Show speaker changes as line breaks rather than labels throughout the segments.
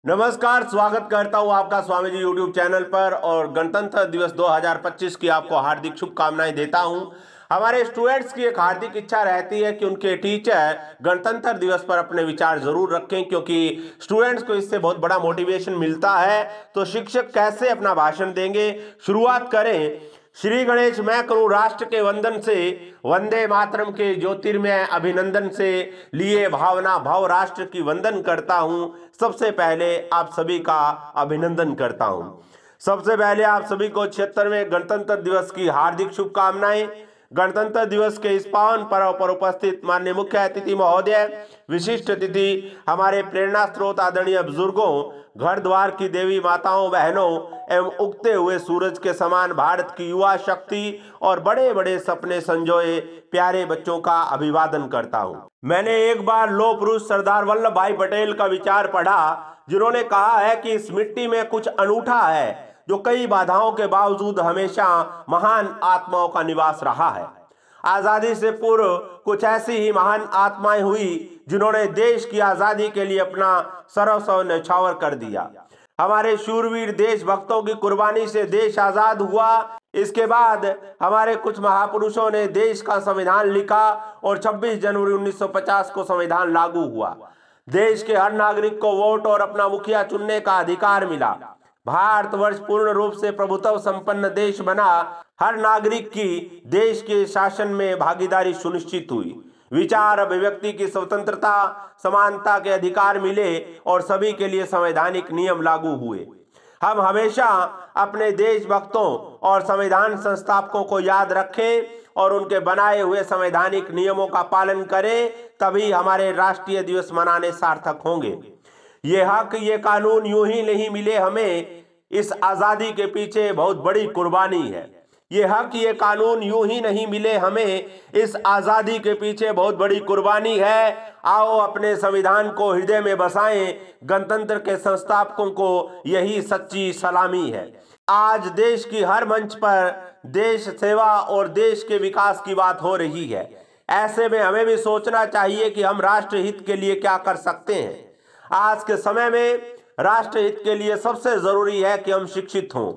नमस्कार, स्वागत करता हूं आपका स्वामी जी यूट्यूब चैनल पर और गणतंत्र दिवस 2025 की आपको हार्दिक शुभकामनाएं देता हूं। हमारे स्टूडेंट्स की एक हार्दिक इच्छा रहती है कि उनके टीचर गणतंत्र दिवस पर अपने विचार जरूर रखें, क्योंकि स्टूडेंट्स को इससे बहुत बड़ा मोटिवेशन मिलता है। तो शिक्षक कैसे अपना भाषण देंगे, शुरुआत करें। श्री गणेश मैं करूं राष्ट्र के वंदन से, वंदे मातरम के ज्योतिर्मय अभिनंदन से, लिए भावना भाव राष्ट्र की वंदन करता हूं। सबसे पहले आप सभी का अभिनंदन करता हूं। सबसे पहले आप सभी को 76वें गणतंत्र दिवस की हार्दिक शुभकामनाएं। गणतंत्र दिवस के इस पावन पर्व पर उपस्थित माननीय मुख्य अतिथि महोदय, विशिष्ट अतिथि, हमारे प्रेरणा स्रोत आदरणीय बुजुर्गों, घर द्वार की देवी माताओं बहनों एवं उगते हुए सूरज के समान भारत की युवा शक्ति और बड़े बड़े सपने संजोए प्यारे बच्चों का अभिवादन करता हूं। मैंने एक बार लौह पुरुष सरदार वल्लभ भाई पटेल का विचार पढ़ा, जिन्होंने कहा है कि इस मिट्टी में कुछ अनूठा है जो कई बाधाओं के बावजूद हमेशा महान आत्माओं का निवास रहा है। आजादी से पूर्व कुछ ऐसी ही महान आत्माएं हुई जिन्होंने देश की आजादी के लिए अपना सर्वस्व न्यौछावर कर दिया। हमारे शूरवीर देशभक्तों की कुर्बानी से देश आजाद हुआ। इसके बाद हमारे कुछ महापुरुषों ने देश का संविधान लिखा और 26 जनवरी 1950 को संविधान लागू हुआ। देश के हर नागरिक को वोट और अपना मुखिया चुनने का अधिकार मिला। भारतवर्ष पूर्ण रूप से प्रभुत्व संपन्न देश बना। हर नागरिक की देश के शासन में भागीदारी सुनिश्चित हुई। विचार अभिव्यक्ति की स्वतंत्रता, समानता के अधिकार मिले और सभी के लिए संवैधानिक नियम लागू हुए। हम हमेशा अपने देशभक्तों और संविधान संस्थापकों को याद रखें और उनके बनाए हुए संवैधानिक नियमों का पालन करें, तभी हमारे राष्ट्रीय दिवस मनाने सार्थक होंगे। ये हक, ये कानून यूं ही नहीं मिले हमें, इस आजादी के पीछे बहुत बड़ी कुर्बानी है। ये हक, ये कानून यूं ही नहीं मिले हमें, इस आजादी के पीछे बहुत बड़ी कुर्बानी है। आओ अपने संविधान को हृदय में बसाएं, गणतंत्र के संस्थापकों को यही सच्ची सलामी है। आज देश की हर मंच पर देश सेवा और देश के विकास की बात हो रही है। ऐसे में हमें भी सोचना चाहिए कि हम राष्ट्र हित के लिए क्या कर सकते हैं। आज के समय में राष्ट्र हित के लिए सबसे जरूरी है कि हम शिक्षित हों।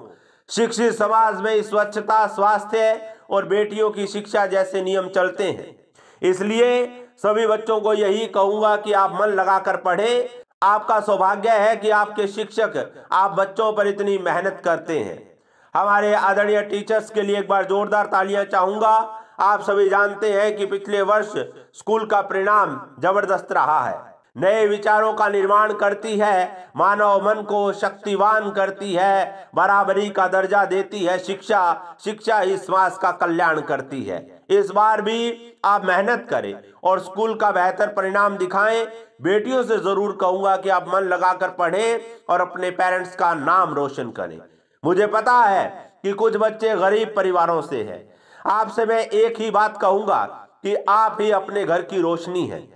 शिक्षित समाज में स्वच्छता, स्वास्थ्य और बेटियों की शिक्षा जैसे नियम चलते हैं। इसलिए सभी बच्चों को यही कहूंगा कि आप मन लगाकर पढ़ें। आपका सौभाग्य है कि आपके शिक्षक आप बच्चों पर इतनी मेहनत करते हैं। हमारे आदरणीय टीचर्स के लिए एक बार जोरदार तालियां चाहूंगा। आप सभी जानते हैं कि पिछले वर्ष स्कूल का परिणाम जबरदस्त रहा है। नए विचारों का निर्माण करती है, मानव मन को शक्तिवान करती है, बराबरी का दर्जा देती है शिक्षा। शिक्षा ही समाज का कल्याण करती है। इस बार भी आप मेहनत करें और स्कूल का बेहतर परिणाम दिखाएं। बेटियों से जरूर कहूंगा कि आप मन लगाकर पढ़ें और अपने पेरेंट्स का नाम रोशन करें। मुझे पता है कि कुछ बच्चे गरीब परिवारों से हैं। आपसे मैं एक ही बात कहूंगा कि आप ही अपने घर की रोशनी हैं।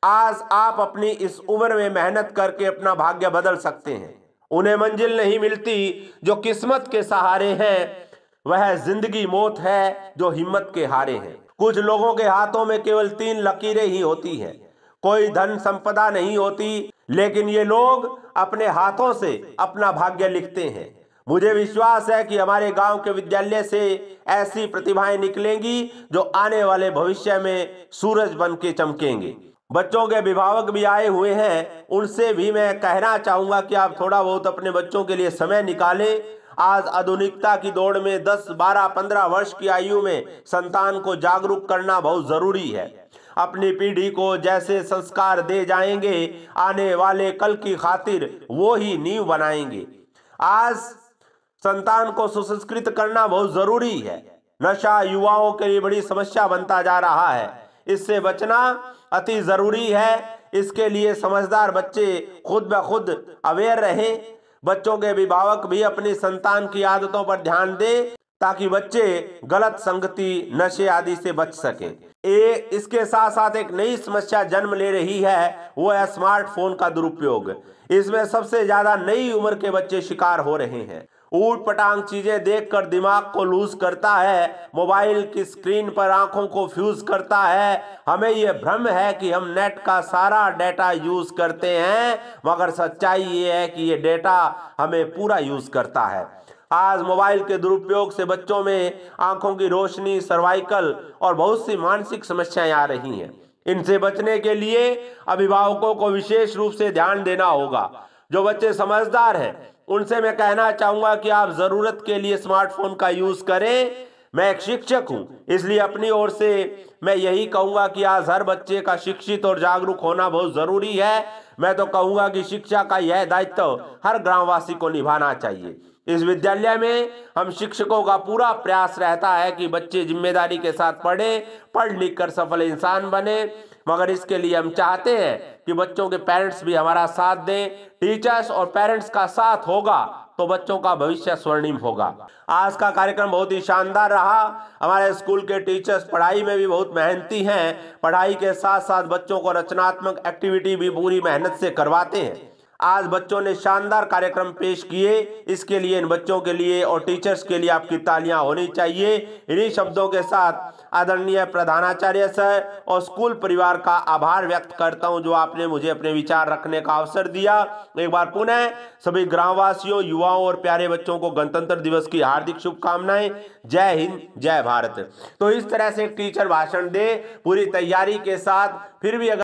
आज आप अपनी इस उम्र में मेहनत करके अपना भाग्य बदल सकते हैं। उन्हें मंजिल नहीं मिलती जो किस्मत के सहारे हैं, वह जिंदगी मौत है जो हिम्मत के हारे हैं। कुछ लोगों के हाथों में केवल 3 लकीरें ही होती हैं, कोई धन संपदा नहीं होती, लेकिन ये लोग अपने हाथों से अपना भाग्य लिखते हैं। मुझे विश्वास है कि हमारे गांव के विद्यालय से ऐसी प्रतिभाएं निकलेंगी जो आने वाले भविष्य में सूरज बन के चमकेंगे। बच्चों के अभिभावक भी आए हुए हैं, उनसे भी मैं कहना चाहूंगा कि आप थोड़ा बहुत अपने बच्चों के लिए समय निकालें। आज आधुनिकता की दौड़ में 10, 12, 15 वर्ष की आयु में संतान को जागरूक करना बहुत जरूरी है। अपनी पीढ़ी को जैसे संस्कार दे जाएंगे, आने वाले कल की खातिर वो ही नींव बनाएंगे। आज संतान को सुसंस्कृत करना बहुत जरूरी है। नशा युवाओं के लिए बड़ी समस्या बनता जा रहा है, इससे बचना अति जरूरी है। इसके लिए समझदार बच्चे खुद ब खुद अवेयर रहें। बच्चों के अभिभावक भी अपनी संतान की आदतों पर ध्यान दें ताकि बच्चे गलत संगति, नशे आदि से बच सकें। इसके साथ साथ एक नई समस्या जन्म ले रही है, वो है स्मार्टफोन का दुरुपयोग। इसमें सबसे ज्यादा नई उम्र के बच्चे शिकार हो रहे हैं। ऊट पटांग चीजें देखकर दिमाग को लूज करता है, मोबाइल की स्क्रीन पर आंखों को फ्यूज करता है। हमें यह भ्रम है कि हम नेट का सारा डेटा यूज करते हैं, मगर सच्चाई ये है कि ये डेटा हमें पूरा यूज करता है। आज मोबाइल के दुरुपयोग से बच्चों में आंखों की रोशनी, सर्वाइकल और बहुत सी मानसिक समस्याएं आ रही हैं। इनसे बचने के लिए अभिभावकों को विशेष रूप से ध्यान देना होगा। जो बच्चे समझदार हैं उनसे मैं कहना चाहूंगा कि आप जरूरत के लिए स्मार्टफोन का यूज करें। मैं एक शिक्षक हूं, इसलिए अपनी ओर से मैं यही कहूंगा कि आज हर बच्चे का शिक्षित और जागरूक होना बहुत जरूरी है। मैं तो कहूंगा कि शिक्षा का यह दायित्व हर ग्रामवासी को निभाना चाहिए। इस विद्यालय में हम शिक्षकों का पूरा प्रयास रहता है कि बच्चे जिम्मेदारी के साथ पढ़ लिख कर सफल इंसान बने, मगर इसके लिए हम चाहते हैं कि बच्चों के पेरेंट्स भी हमारा साथ दें। टीचर्स और पेरेंट्स का साथ होगा तो बच्चों का भविष्य स्वर्णिम होगा। आज का कार्यक्रम बहुत ही शानदार रहा। हमारे स्कूल के टीचर्स पढ़ाई में भी बहुत मेहनती हैं। पढ़ाई के साथ साथ बच्चों को रचनात्मक एक्टिविटी भी पूरी मेहनत से करवाते हैं। आज बच्चों ने शानदार कार्यक्रम पेश किए, इसके लिए इन बच्चों के लिए और टीचर्स के लिए आपकी तालियां होनी चाहिए। इन्हीं शब्दों के साथ आदरणीय प्रधानाचार्य सर और स्कूल परिवार का आभार व्यक्त करता हूं, जो आपने मुझे अपने विचार रखने का अवसर दिया। एक बार पुनः सभी ग्रामवासियों, युवाओं और प्यारे बच्चों को गणतंत्र दिवस की हार्दिक शुभकामनाएं। जय हिंद, जय भारत। तो इस तरह से एक टीचर भाषण दे पूरी तैयारी के साथ, फिर भी अगर